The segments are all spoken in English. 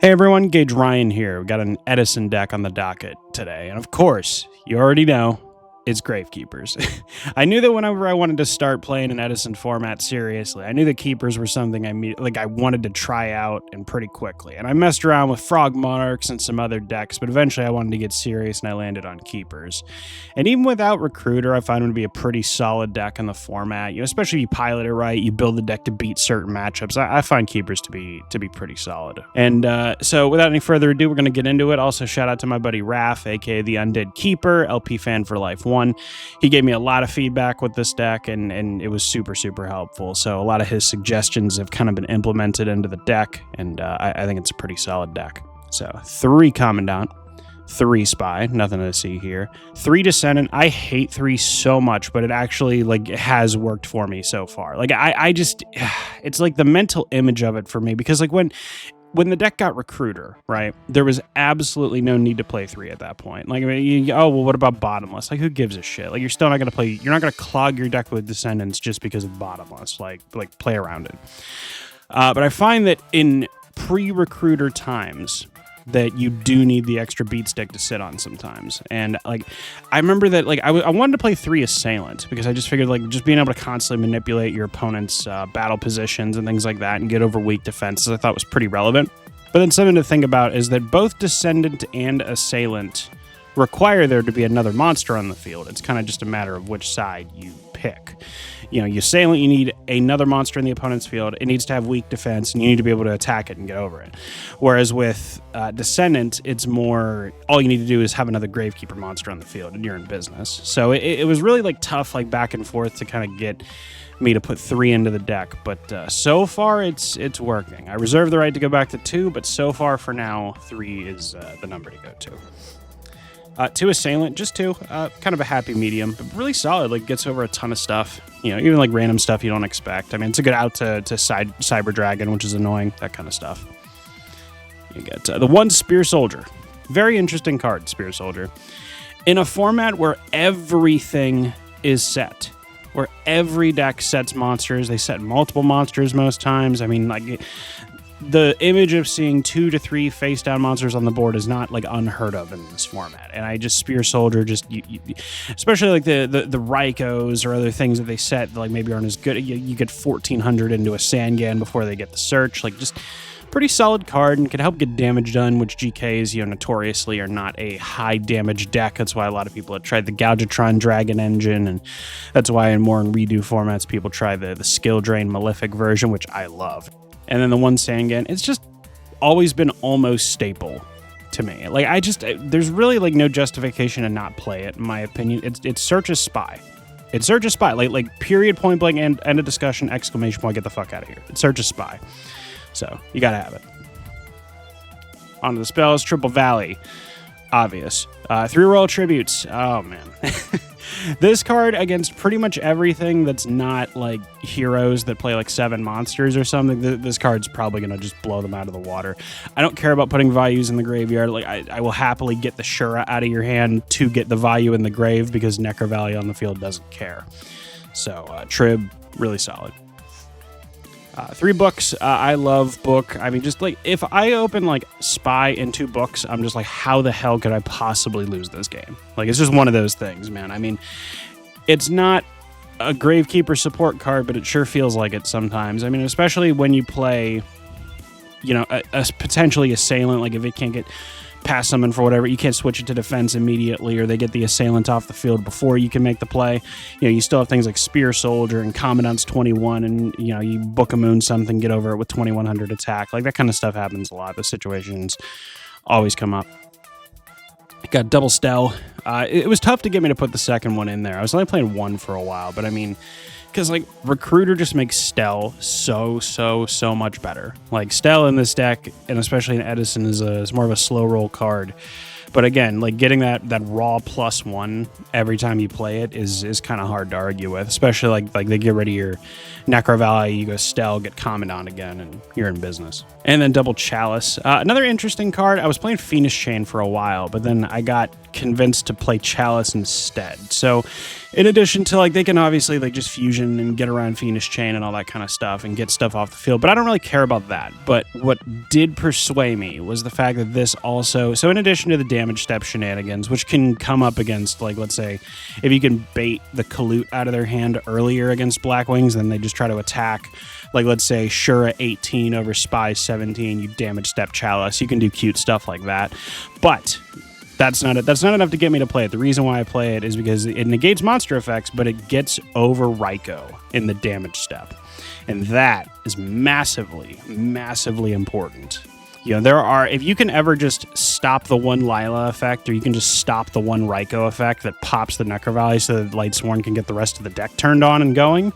Hey everyone, Gage Ryan here. We got an Edison deck on the docket today, and of course, you already know, it's Gravekeepers. I knew that whenever I wanted to start playing an Edison format seriously, I knew that Keepers were something I wanted to try out and pretty quickly. And I messed around with Frog Monarchs and some other decks, but eventually I wanted to get serious and I landed on Keepers. And even without Recruiter, I find them to be a pretty solid deck in the format. You know, especially if you pilot it right, you build the deck to beat certain matchups. I find Keepers to be pretty solid. And so without any further ado, we're going to get into it. Also, shout out to my buddy Raph, aka the Undead Keeper, LP fan for life 1. He gave me a lot of feedback with this deck, and it was super helpful. So a lot of his suggestions have kind of been implemented into the deck, and I think it's a pretty solid deck. So 3 Commandant, 3 Spy, nothing to see here. 3 Descendant. I hate 3 so much, but it actually has worked for me so far. I just, it's like the mental image of it for me, because when the deck got Recruiter, right, there was absolutely no need to play 3 at that point. What about Bottomless? Who gives a shit? You're still not going to play, you're not going to clog your deck with Descendants just because of Bottomless. Play around it. But I find that in pre-Recruiter times, that you do need the extra beat stick to sit on sometimes. And I remember that I wanted to play 3 Assailant, because I just figured just being able to constantly manipulate your opponent's battle positions and things like that and get over weak defenses I thought was pretty relevant. But then something to think about is that both Descendant and Assailant require there to be another monster on the field. It's kind of just a matter of which side you pick. You know, you Assailant, you need another monster in the opponent's field. It needs to have weak defense, and you need to be able to attack it and get over it. Whereas with Descendant, it's more, all you need to do is have another Gravekeeper monster on the field, and you're in business. So it was really tough, back and forth to kind of get me to put 3 into the deck. But so far, it's working. I reserve the right to go back to 2, but so far for now, 3 is the number to go to. 2 Assailant, just 2, kind of a happy medium, but really solid, gets over a ton of stuff, you know, even random stuff you don't expect. I mean, it's a good out to Cyber Dragon, which is annoying, that kind of stuff. You get the 1 Spear Soldier, very interesting card, Spear Soldier, in a format where everything is set, where every deck sets monsters. They set multiple monsters most times. I mean, the image of seeing 2 to 3 face down monsters on the board is not unheard of in this format. And I just Spear Soldier, especially the Rykos or other things that they set that maybe aren't as good. You get 1400 into a Sangan before they get the search. Just pretty solid card, and can help get damage done, which GKs, notoriously are not a high damage deck. That's why a lot of people have tried the Gougatron Dragon engine, and that's why in redo formats people try the Skill Drain Malefic version, which I love. And then the 1 Sangan, it's just always been almost staple to me. There's really no justification to not play it, in my opinion. It's Search a Spy. It's Search a Spy. Period, point blank, end of discussion, exclamation point, get the fuck out of here. It's Search a Spy. So, you gotta have it. On to the spells, Triple Valley. Obvious. 3 Royal Tributes. Oh, man. This card against pretty much everything that's not heroes that play 7 monsters or something, this card's probably going to just blow them out of the water. I don't care about putting values in the graveyard. I will happily get the Shura out of your hand to get the value in the grave, because Necro Valley on the field doesn't care. So, Trib, really solid. 3 books. I love book. I mean, just if I open Spy and 2 books, I'm just how the hell could I possibly lose this game? It's just one of those things, man. I mean, it's not a Gravekeeper support card, but it sure feels like it sometimes. I mean, especially when you play, a potentially Assailant, if it can't get past someone for whatever, you can't switch it to defense immediately, or they get the Assailant off the field before you can make the play. You still have things like Spear Soldier and Commandant's 21, and you book a moon something, get over it with 2100 attack. That kind of stuff happens a lot. Those situations always come up. Got Double Stell. It was tough to get me to put the second one in there. I was only playing 1 for a while, but I mean, because Recruiter just makes Stell so much better. Stell in this deck, and especially in Edison, is more of a slow roll card. But again, getting that raw +1 every time you play it is kind of hard to argue with. Especially they get rid of your Necro Valley, you go Stell, get Commandant again, and you're in business. And then Double Chalice. Another interesting card. I was playing Phoenix Chain for a while, but then I got convinced to play Chalice instead. So In addition to, like, they can obviously, like, just fusion and get around Fiendish Chain and all that kind of stuff and get stuff off the field, but I don't really care about that. But what did persuade me was the fact that this also, so in addition to the damage step shenanigans, which can come up against, like, let's say, if you can bait the Kalute out of their hand earlier against Blackwings, then they just try to attack, like, let's say, Shura 18 over Spy 17, you damage step Chalice, you can do cute stuff like that. But that's not it. That's not enough to get me to play it. The reason why I play it is because it negates monster effects, but it gets over Raikou in the damage step. And that is massively, massively important. You know, there are, if you can ever just stop the one Lila effect, or you can just stop the one Raikou effect that pops the Necro Valley so that Lightsworn can get the rest of the deck turned on and going,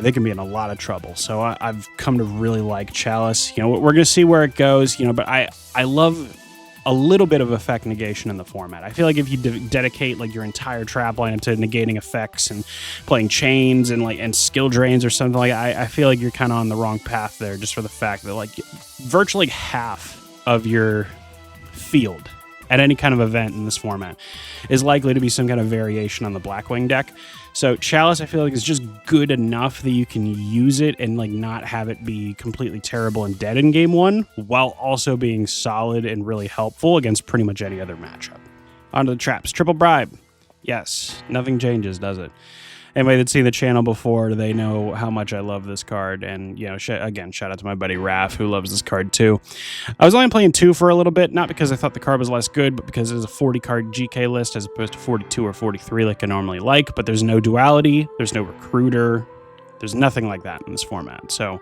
they can be in a lot of trouble. So I've come to really like Chalice. You know, we're going to see where it goes, you know, but I love a little bit of effect negation in the format. I feel like if you dedicate like your entire trap lineup to negating effects and playing chains and like and skill drains or something like that, I feel like you're kind of on the wrong path there, just for the fact that like virtually half of your field at any kind of event in this format is likely to be some kind of variation on the Blackwing deck. So Chalice, I feel like, is just good enough that you can use it and like not have it be completely terrible and dead in game one, while also being solid and really helpful against pretty much any other matchup. On to the traps. Triple Bribe. Yes, nothing changes, does it? Anybody that's seen the channel before, they know how much I love this card. And, you know, again, shout out to my buddy Raph, who loves this card too. I was only playing 2 for a little bit, not because I thought the card was less good, but because it was a 40-card GK list as opposed to 42 or 43 like I normally like. But there's no duality, there's no recruiter, there's nothing like that in this format. So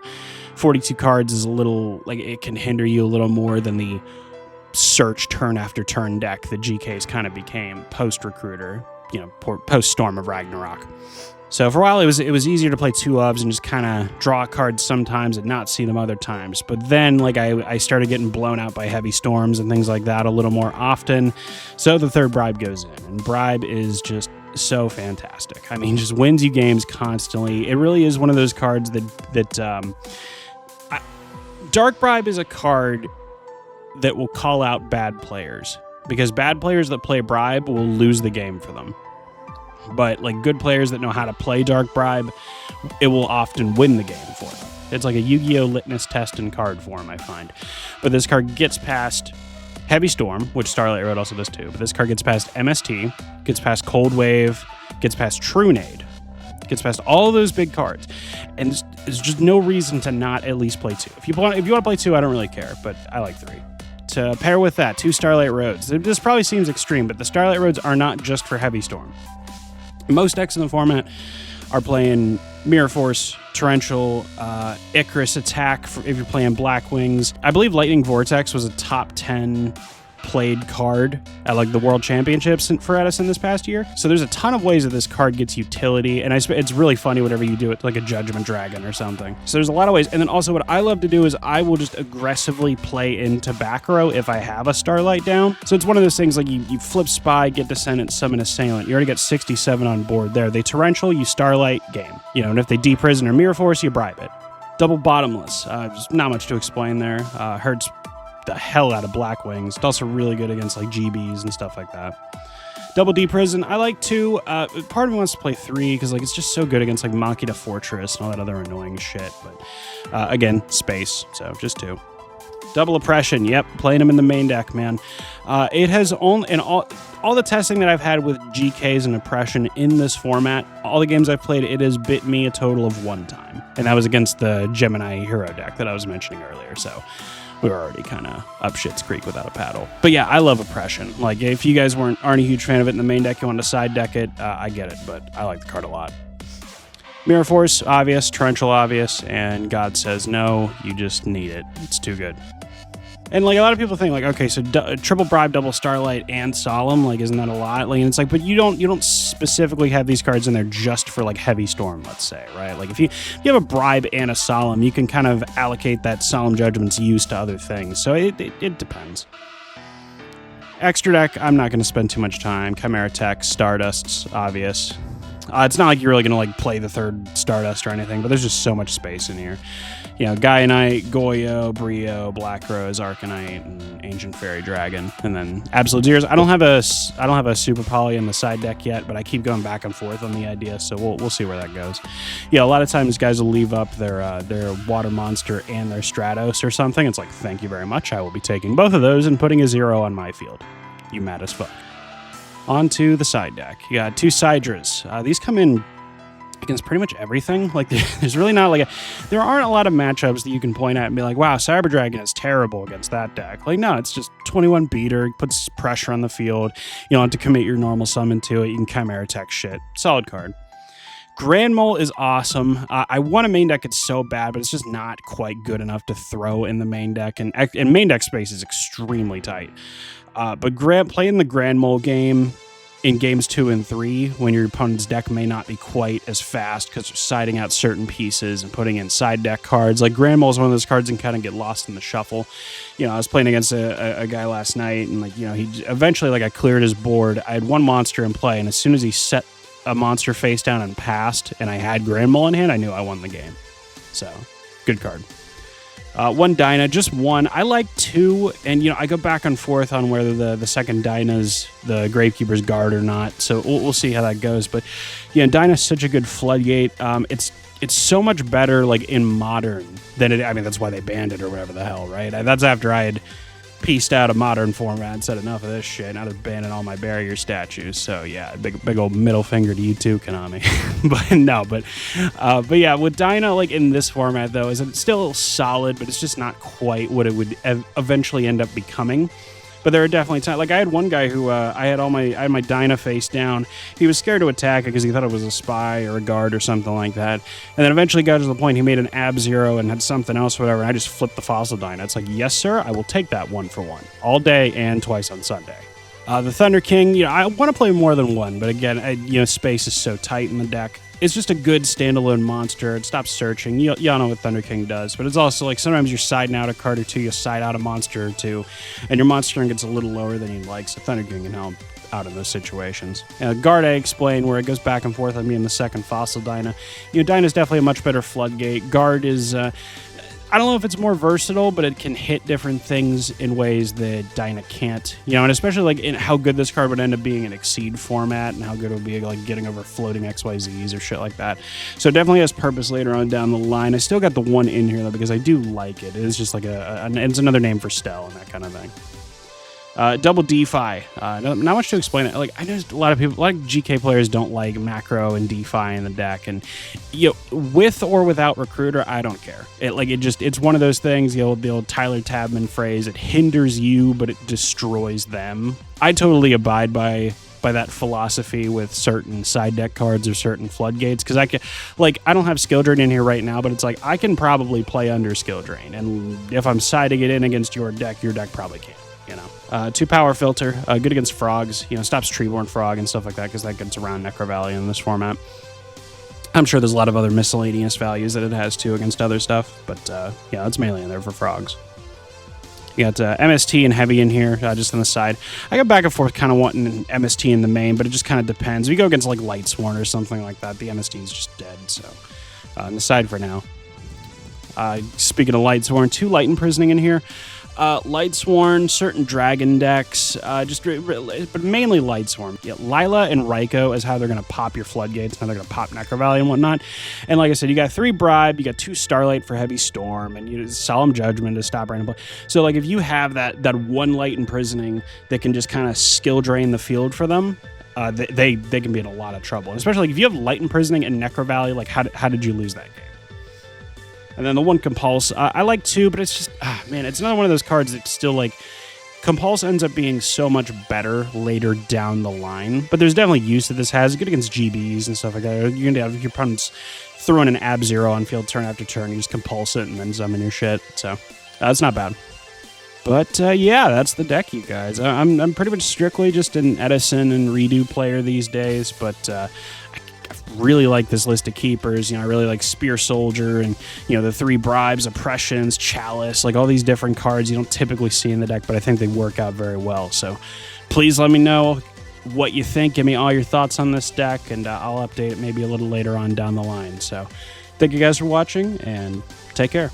42 cards is a little, like, it can hinder you a little more than the search turn after turn deck that GKs kind of became post-recruiter. You know, post Storm of Ragnarok. So for a while, it was easier to play 2 ofs and just kind of draw cards sometimes and not see them other times. But then, like, I started getting blown out by heavy storms and things like that a little more often. So the 3rd Bribe goes in, and Bribe is just so fantastic. I mean, just wins you games constantly. It really is one of those cards Dark Bribe is a card that will call out bad players, because bad players that play Bribe will lose the game for them. But like good players that know how to play Dark Bribe, it will often win the game for them. It's like a Yu-Gi-Oh! Litmus test in card form, I find. But this card gets past Heavy Storm, which Starlight Road also does too. But this card gets past MST, gets past Cold Wave, gets past Trunade, gets past all of those big cards. And there's just no reason to not at least play 2. If you want to play 2, I don't really care, but I like 3. To pair with that, 2 Starlight Roads. This probably seems extreme, but the Starlight Roads are not just for Heavy Storm. Most decks in the format are playing Mirror Force, Torrential, Icarus Attack if you're playing Blackwings. I believe Lightning Vortex was a top 10 played card at like the World Championships for Edison this past year. So there's a ton of ways that this card gets utility, and it's really funny whenever you do it like a Judgment Dragon or something. So there's a lot of ways. And then also what I love to do is I will just aggressively play into back row if I have a Starlight down. So it's one of those things like you flip Spy, get Descendant, summon Assailant. You already got 67 on board there. They Torrential, you Starlight, game. You know, and if they Deprison or Mirror Force, you Bribe it. Double Bottomless. There's not much to explain there. Hurts the hell out of Blackwings. It's also really good against like GBs and stuff like that. Double Deprison, I like 2. Part of me wants to play 3 because like it's just so good against like Makita Fortress and all that other annoying shit. But again, space, so just 2. Double Oppression, yep, playing them in the main deck, man. It has only, in all the testing that I've had with GKs and Oppression in this format, all the games I've played, it has bit me a total of 1 time. And that was against the Gemini Hero deck that I was mentioning earlier, so we were already kind of up shit's creek without a paddle. But yeah, I love Oppression. Like, if you guys aren't a huge fan of it in the main deck, you want to side deck it, I get it, but I like the card a lot. Mirror Force, obvious. Torrential, obvious. And God Says No, you just need it. It's too good. And like a lot of people think like, okay, so Triple Bribe, Double Starlight, and Solemn, like, isn't that a lot? Like, and it's like, but you don't specifically have these cards in there just for like Heavy Storm, let's say, right? Like if you have a Bribe and a Solemn, you can kind of allocate that Solemn Judgment's use to other things. So it depends. Extra deck, I'm not going to spend too much time. Chimera Tech, Stardust's obvious. It's not like you're really going to like play the 3rd Stardust or anything, but there's just so much space in here. Gaia Goyo, Brio, Black Rose, Arcanite, and Ancient Fairy Dragon, and then Absolute Zeros. I don't have a Super Poly in the side deck yet, but I keep going back and forth on the idea, so we'll see where that goes. A lot of times guys will leave up their Water Monster and their Stratos or something. It's like, thank you very much. I will be taking both of those and putting a 0 on my field. You mad as fuck. On to the side deck. You got 2 Sidras. These come in against pretty much everything. Like, there's really not there aren't a lot of matchups that you can point at and be like, wow, Cyber Dragon is terrible against that deck. Like, no, it's just 21 beater, puts pressure on the field. You don't have to commit your normal summon to it. You can Chimera Tech shit. Solid card. Grand Mole is awesome. I want a main deck. It's so bad, but it's just not quite good enough to throw in the main deck. And main deck space is extremely tight. But playing the Grand Mole game in games 2 and 3, when your opponent's deck may not be quite as fast because they're siding out certain pieces and putting in side deck cards. Like, Grand Mole is one of those cards that can kind of get lost in the shuffle. I was playing against a guy last night, and he eventually, I cleared his board. I had 1 monster in play, and as soon as he set a monster face down and passed, and I had Grand Mole in hand, I knew I won the game. So, good card. 1 Dyna, just 1. I like 2, and I go back and forth on whether the second Dyna's the Gravekeepers guard or not. So we'll see how that goes. But Dyna's such a good floodgate. It's so much better in Modern than it. I mean, that's why they banned it or whatever the hell, right? That's after I had pieced out a Modern format and said enough of this shit. Now they're banning all my barrier statues. So yeah, big old middle finger to you too, Konami. but yeah, with Dyna in this format though, is it's still solid, but it's just not quite what it would eventually end up becoming. But there are definitely times, I had one guy who I had my Dyna face down. He was scared to attack it because he thought it was a spy or a guard or something like that. And then eventually got to the point he made an Ab Zero and had something else, whatever. And I just flipped the Fossil Dyna. It's like, yes, sir, I will take that 1 for 1 all day and twice on Sunday. The Thunder King, I want to play more than 1, but again, space is so tight in the deck. It's just a good standalone monster. It stops searching. Y'all know what Thunder King does, but it's also sometimes you're siding out a card or 2, you side out a monster or 2, and your monster gets a little lower than you'd like, so Thunder King can help out in those situations. Guard, I explained, where it goes back and forth on me in the second Fossil Dyna. Dyna's definitely a much better floodgate. Guard is... I don't know if it's more versatile, but it can hit different things in ways that Dyna can't. And especially in how good this card would end up being in Exceed format and how good it would be getting over floating XYZs or shit like that. So it definitely has purpose later on down the line. I still got the 1 in here though because I do like it. It is just it's another name for Stell and that kind of thing. Double DeFi. Not much to explain it. I know a lot of GK players don't like macro and DeFi in the deck, and with or without Recruiter, I don't care. It's one of those things. The old Tyler Tabman phrase. It hinders you, but it destroys them. I totally abide by that philosophy with certain side deck cards or certain floodgates, because I don't have Skill Drain in here right now, but it's I can probably play under Skill Drain, and if I'm siding it in against your deck probably can't. 2 Power Filter, good against frogs. Stops Treeborn Frog and stuff like that because that gets around Necro Valley in this format. I'm sure there's a lot of other miscellaneous values that it has too against other stuff, but yeah, it's mainly in there for frogs. You got MST and Heavy in here, just on the side. I go back and forth kind of wanting an MST in the main, but it just kind of depends. If you go against Lightsworn or something like that, the MST is just dead, so on the side for now. Speaking of Lightsworn, 2 Light Imprisoning in here. Lightsworn, certain dragon decks, but mainly Lightsworn. Lila and Raikou is how they're going to pop your floodgates, how they're going to pop Necro Valley and whatnot. And like I said, you got 3 Bribe, you got 2 Starlight for Heavy Storm, and Solemn Judgment to stop random play. So if you have that 1 Light Imprisoning that can just kind of skill drain the field for them, they can be in a lot of trouble. And especially if you have Light Imprisoning and Necro Valley, how did you lose that game? And then the 1 Compulse, I like 2, but it's just, it's another one of those cards that's still Compulse ends up being so much better later down the line. But there's definitely use that this has. Good against GBs and stuff like that. You're going to have your opponents throwing an Ab Zero on field turn after turn. You just Compulse it and then summon your shit. So it's not bad. But yeah, that's the deck, you guys. I'm pretty much strictly just an Edison and Redo player these days, but I really like this list of keepers. I really like Spear Soldier and, the 3 Bribes, Oppressions, Chalice, all these different cards you don't typically see in the deck, but I think they work out very well. So please let me know what you think. Give me all your thoughts on this deck, and I'll update it maybe a little later on down the line. So thank you guys for watching, and Take care.